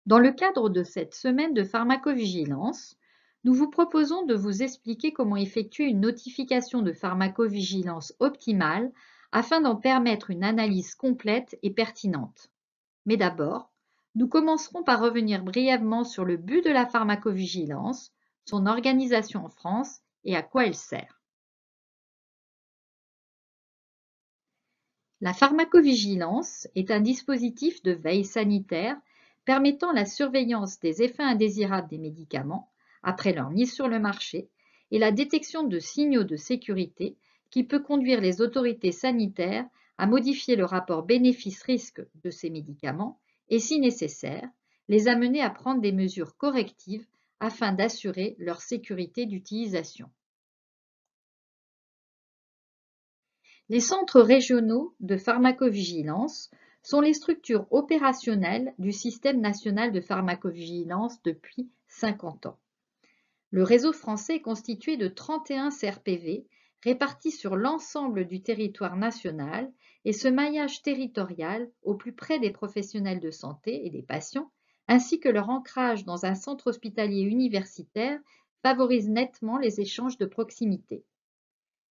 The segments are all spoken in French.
Dans le cadre de cette semaine de pharmacovigilance, nous vous proposons de vous expliquer comment effectuer une notification de pharmacovigilance optimale afin d'en permettre une analyse complète et pertinente. Mais d'abord, nous commencerons par revenir brièvement sur le but de la pharmacovigilance, son organisation en France et à quoi elle sert. La pharmacovigilance est un dispositif de veille sanitaire permettant la surveillance des effets indésirables des médicaments après leur mise sur le marché et la détection de signaux de sécurité qui peut conduire les autorités sanitaires à modifier le rapport bénéfice-risque de ces médicaments et, si nécessaire, les amener à prendre des mesures correctives afin d'assurer leur sécurité d'utilisation. Les centres régionaux de pharmacovigilance sont les structures opérationnelles du système national de pharmacovigilance depuis 50 ans. Le réseau français est constitué de 31 CRPV répartis sur l'ensemble du territoire national et ce maillage territorial au plus près des professionnels de santé et des patients, ainsi que leur ancrage dans un centre hospitalier universitaire favorise nettement les échanges de proximité.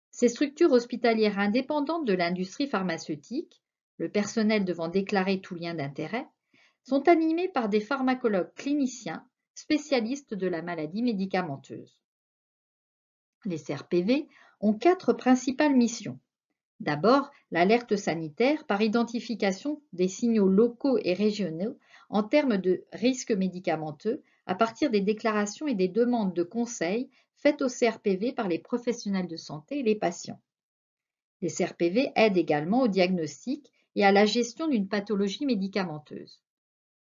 Ces structures hospitalières indépendantes de l'industrie pharmaceutique, le personnel devant déclarer tout lien d'intérêt, sont animées par des pharmacologues cliniciens spécialistes de la maladie médicamenteuse. Les CRPV ont 4 principales missions. D'abord, l'alerte sanitaire par identification des signaux locaux et régionaux en termes de risques médicamenteux à partir des déclarations et des demandes de conseils faites aux CRPV par les professionnels de santé et les patients. Les CRPV aident également au diagnostic et à la gestion d'une pathologie médicamenteuse.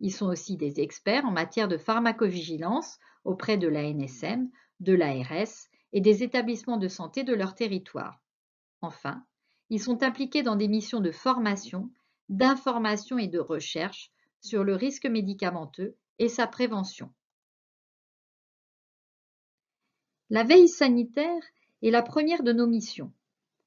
Ils sont aussi des experts en matière de pharmacovigilance auprès de l'ANSM, de l'ARS et des établissements de santé de leur territoire. Enfin, ils sont impliqués dans des missions de formation, d'information et de recherche sur le risque médicamenteux et sa prévention. La veille sanitaire est la première de nos missions.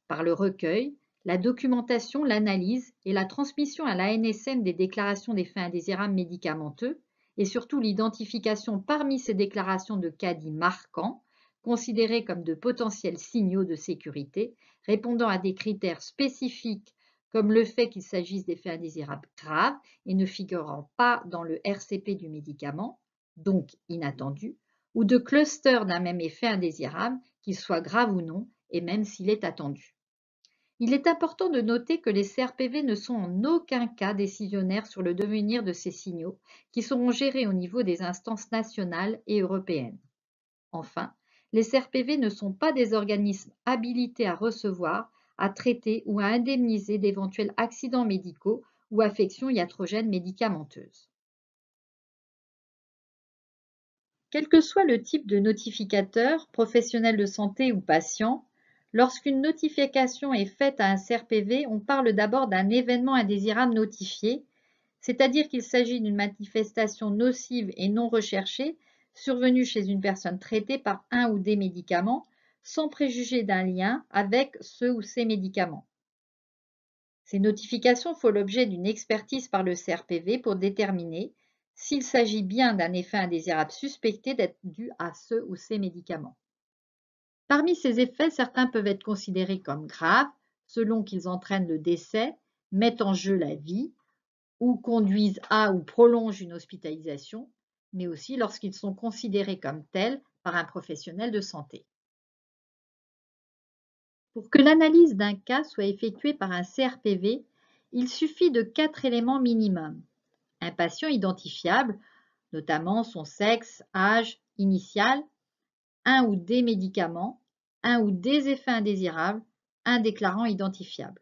Par le recueil, la documentation, l'analyse et la transmission à l'ANSM des déclarations d'effets indésirables médicamenteux et surtout l'identification parmi ces déclarations de cas dits marquants, considérés comme de potentiels signaux de sécurité, répondant à des critères spécifiques comme le fait qu'il s'agisse d'effets indésirables graves et ne figurant pas dans le RCP du médicament, donc inattendus, ou de clusters d'un même effet indésirable, qu'il soit grave ou non, et même s'il est attendu. Il est important de noter que les CRPV ne sont en aucun cas décisionnaires sur le devenir de ces signaux, qui seront gérés au niveau des instances nationales et européennes. Enfin, les CRPV ne sont pas des organismes habilités à recevoir, à traiter ou à indemniser d'éventuels accidents médicaux ou affections iatrogènes médicamenteuses. Quel que soit le type de notificateur, professionnel de santé ou patient, lorsqu'une notification est faite à un CRPV, on parle d'abord d'un événement indésirable notifié, c'est-à-dire qu'il s'agit d'une manifestation nocive et non recherchée survenue chez une personne traitée par un ou des médicaments, sans préjuger d'un lien avec ce ou ces médicaments. Ces notifications font l'objet d'une expertise par le CRPV pour déterminer s'il s'agit bien d'un effet indésirable suspecté d'être dû à ce ou ces médicaments. Parmi ces effets, certains peuvent être considérés comme graves selon qu'ils entraînent le décès, mettent en jeu la vie ou conduisent à ou prolongent une hospitalisation, mais aussi lorsqu'ils sont considérés comme tels par un professionnel de santé. Pour que l'analyse d'un cas soit effectuée par un CRPV, il suffit de 4 éléments minimum. Un patient identifiable, notamment son sexe, âge, initial, un ou des médicaments, un ou des effets indésirables, un déclarant identifiable.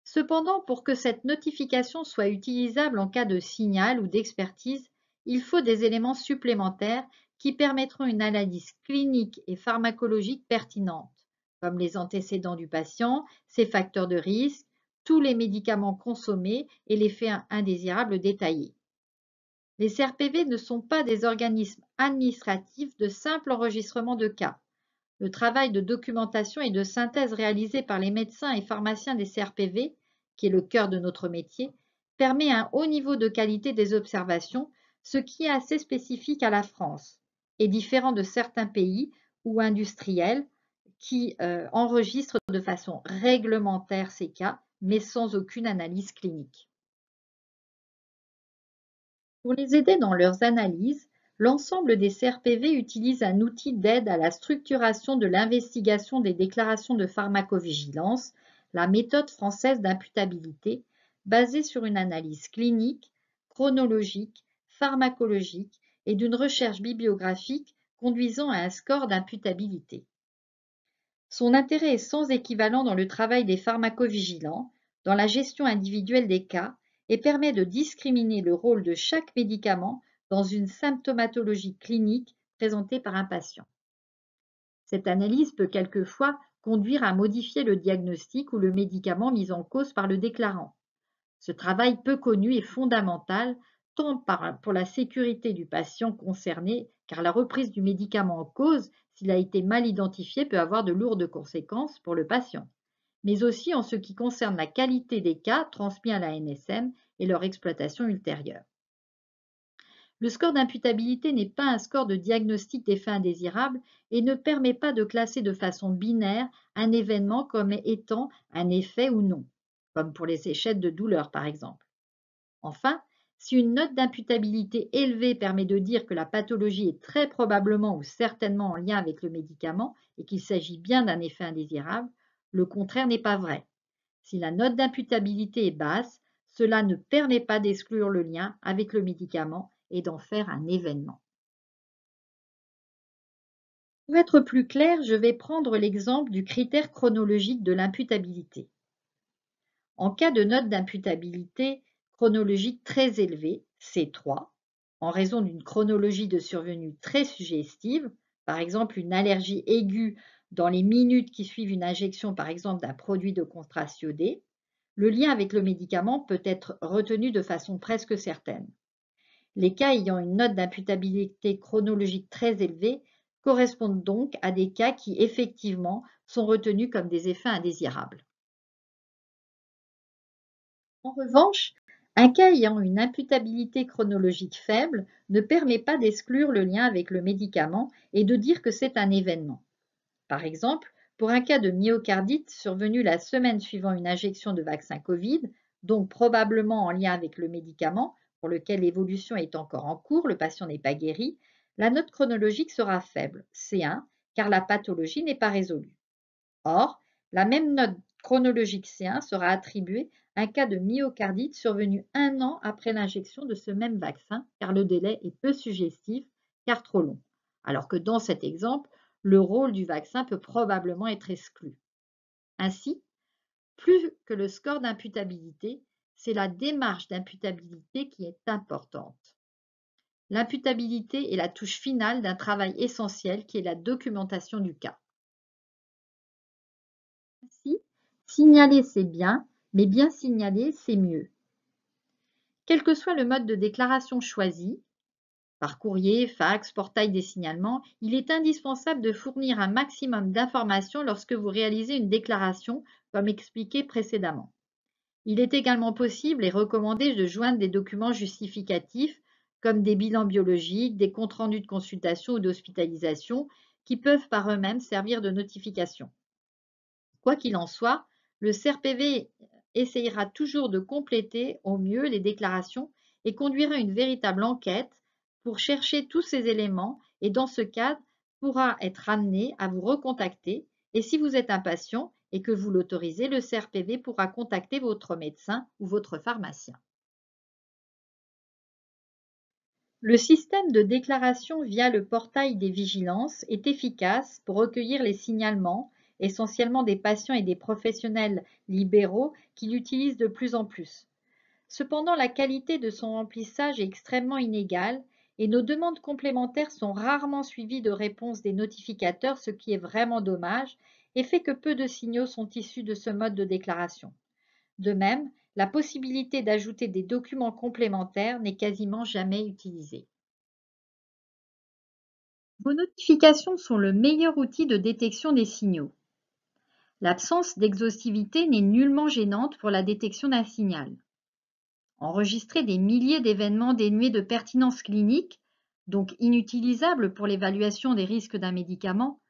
Cependant, pour que cette notification soit utilisable en cas de signal ou d'expertise, il faut des éléments supplémentaires qui permettront une analyse clinique et pharmacologique pertinente, comme les antécédents du patient, ses facteurs de risque, tous les médicaments consommés et l'effet indésirable détaillé. Les CRPV ne sont pas des organismes administratifs de simple enregistrement de cas. Le travail de documentation et de synthèse réalisé par les médecins et pharmaciens des CRPV, qui est le cœur de notre métier, permet un haut niveau de qualité des observations, ce qui est assez spécifique à la France et différent de certains pays ou industriels qui enregistrent de façon réglementaire ces cas, mais sans aucune analyse clinique. Pour les aider dans leurs analyses, l'ensemble des CRPV utilise un outil d'aide à la structuration de l'investigation des déclarations de pharmacovigilance, la méthode française d'imputabilité, basée sur une analyse clinique, chronologique, pharmacologique et d'une recherche bibliographique conduisant à un score d'imputabilité. Son intérêt est sans équivalent dans le travail des pharmacovigilants, dans la gestion individuelle des cas et permet de discriminer le rôle de chaque médicament dans une symptomatologie clinique présentée par un patient. Cette analyse peut quelquefois conduire à modifier le diagnostic ou le médicament mis en cause par le déclarant. Ce travail peu connu est fondamental tant pour la sécurité du patient concerné, car la reprise du médicament en cause, s'il a été mal identifié, peut avoir de lourdes conséquences pour le patient, mais aussi en ce qui concerne la qualité des cas transmis à la NSM et leur exploitation ultérieure. Le score d'imputabilité n'est pas un score de diagnostic d'effet indésirable et ne permet pas de classer de façon binaire un événement comme étant un effet ou non, comme pour les échecs de douleur par exemple. Enfin, si une note d'imputabilité élevée permet de dire que la pathologie est très probablement ou certainement en lien avec le médicament et qu'il s'agit bien d'un effet indésirable, le contraire n'est pas vrai. Si la note d'imputabilité est basse, cela ne permet pas d'exclure le lien avec le médicament et d'en faire un événement. Pour être plus clair, je vais prendre l'exemple du critère chronologique de l'imputabilité. En cas de note d'imputabilité chronologique très élevée, C3, en raison d'une chronologie de survenue très suggestive, par exemple une allergie aiguë dans les minutes qui suivent une injection par exemple d'un produit de contraste iodé, le lien avec le médicament peut être retenu de façon presque certaine. Les cas ayant une note d'imputabilité chronologique très élevée correspondent donc à des cas qui effectivement sont retenus comme des effets indésirables. En revanche, un cas ayant une imputabilité chronologique faible ne permet pas d'exclure le lien avec le médicament et de dire que c'est un événement. Par exemple, pour un cas de myocardite survenu la semaine suivant une injection de vaccin Covid, donc probablement en lien avec le médicament, pour lequel l'évolution est encore en cours, le patient n'est pas guéri, la note chronologique sera faible, C1, car la pathologie n'est pas résolue. Or, la même note chronologique C1 sera attribuée à un cas de myocardite survenu 1 an après l'injection de ce même vaccin, car le délai est peu suggestif, car trop long. Alors que dans cet exemple, le rôle du vaccin peut probablement être exclu. Ainsi, plus que le score d'imputabilité, c'est la démarche d'imputabilité qui est importante. L'imputabilité est la touche finale d'un travail essentiel qui est la documentation du cas. Ainsi, signaler c'est bien, mais bien signaler c'est mieux. Quel que soit le mode de déclaration choisi, par courrier, fax, portail des signalements, il est indispensable de fournir un maximum d'informations lorsque vous réalisez une déclaration, comme expliqué précédemment. Il est également possible et recommandé de joindre des documents justificatifs, comme des bilans biologiques, des comptes rendus de consultation ou d'hospitalisation, qui peuvent par eux-mêmes servir de notification. Quoi qu'il en soit, le CRPV essayera toujours de compléter au mieux les déclarations et conduira une véritable enquête pour chercher tous ces éléments et dans ce cadre pourra être amené à vous recontacter et si vous êtes un patient et que vous l'autorisez, le CRPV pourra contacter votre médecin ou votre pharmacien. Le système de déclaration via le portail des vigilances est efficace pour recueillir les signalements, essentiellement des patients et des professionnels libéraux qui l'utilisent de plus en plus. Cependant, la qualité de son remplissage est extrêmement inégale et nos demandes complémentaires sont rarement suivies de réponses des notificateurs, ce qui est vraiment dommage et fait que peu de signaux sont issus de ce mode de déclaration. De même, la possibilité d'ajouter des documents complémentaires n'est quasiment jamais utilisée. Vos notifications sont le meilleur outil de détection des signaux. L'absence d'exhaustivité n'est nullement gênante pour la détection d'un signal. enregistrer des milliers d'événements dénués de pertinence clinique, donc inutilisables pour l'évaluation des risques d'un médicament,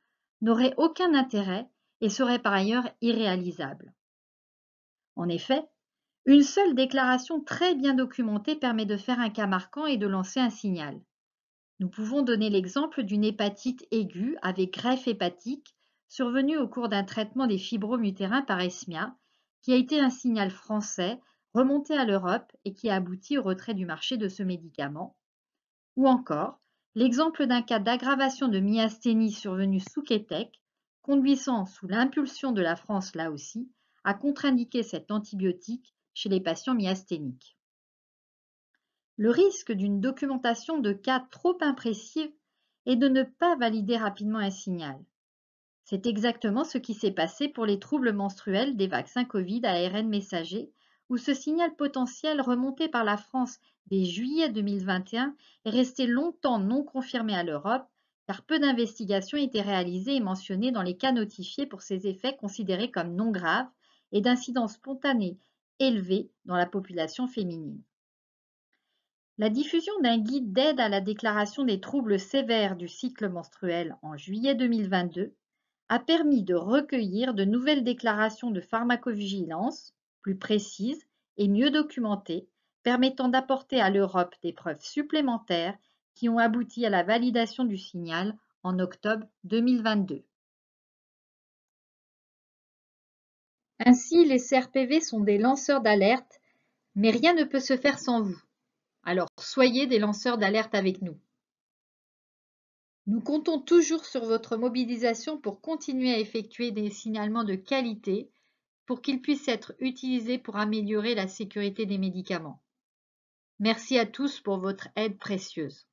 n'aurait aucun intérêt et serait par ailleurs irréalisable. En effet, une seule déclaration très bien documentée permet de faire un cas marquant et de lancer un signal. Nous pouvons donner l'exemple d'une hépatite aiguë avec greffe hépatique survenue au cours d'un traitement des fibromes utérins par Esmia, qui a été un signal français remonté à l'Europe et qui a abouti au retrait du marché de ce médicament. Ou encore, l'exemple d'un cas d'aggravation de myasthénie survenue sous Quétec, conduisant sous l'impulsion de la France là aussi à contre-indiquer cet antibiotique chez les patients myasthéniques. Le risque d'une documentation de cas trop imprécise est de ne pas valider rapidement un signal. C'est exactement ce qui s'est passé pour les troubles menstruels des vaccins Covid à ARN messager, où ce signal potentiel remonté par la France dès juillet 2021 est resté longtemps non confirmé à l'Europe, car peu d'investigations étaient réalisées et mentionnées dans les cas notifiés pour ces effets considérés comme non graves et d'incidence spontanée élevée dans la population féminine. La diffusion d'un guide d'aide à la déclaration des troubles sévères du cycle menstruel en juillet 2022 a permis de recueillir de nouvelles déclarations de pharmacovigilance, plus précises et mieux documentées, permettant d'apporter à l'Europe des preuves supplémentaires qui ont abouti à la validation du signal en octobre 2022. Ainsi, les CRPV sont des lanceurs d'alerte, mais rien ne peut se faire sans vous. Alors soyez des lanceurs d'alerte avec nous. Nous comptons toujours sur votre mobilisation pour continuer à effectuer des signalements de qualité pour qu'ils puissent être utilisés pour améliorer la sécurité des médicaments. Merci à tous pour votre aide précieuse.